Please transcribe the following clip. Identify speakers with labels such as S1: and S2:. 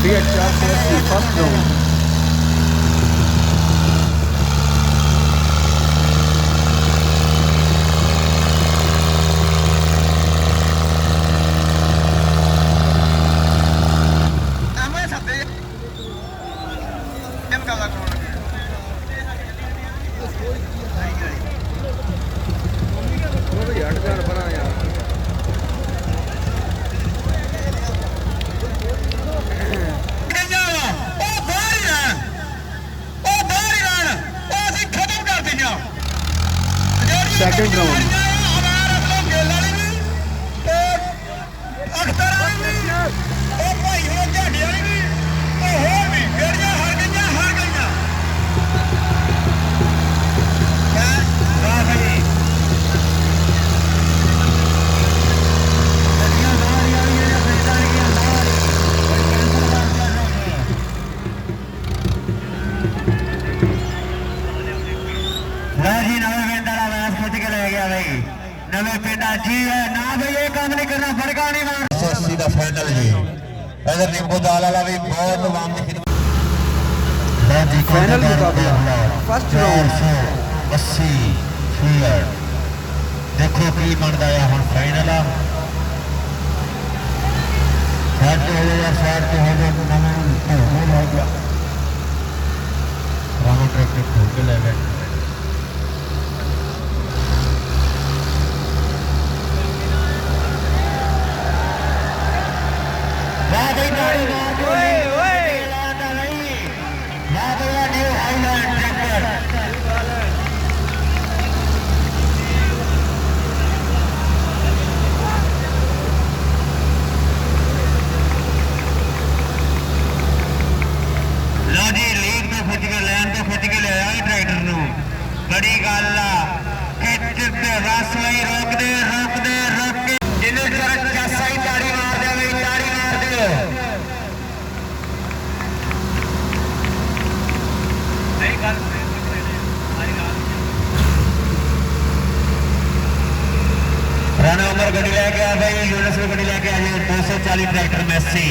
S1: 480 first round. Second round
S2: नवे पिंडा जी है ना भाई ये काम नहीं करना फड़का नहीं मार एसएससी का फाइनल जी इधर नींबू दाल वाला भी बहुत वाम की
S1: फाइनल मुकाबला फर्स्ट राउंड
S2: 80 फील्ड देखो की बनता है हम फाइनल आ साथ हो गया साथ हो गया नवा हो गया राउंड ट्रैक्टर खोल के ले गए बड़ी गल रस नहीं रोकते रोकते रोक के जिन्हें चासा ही ताड़ी मार दे ताड़ी मार दे राणा उमर गड्डी लेके आ भाई यूनिस गड्डी लेके आ जाए 240 ट्रैक्टर मैसी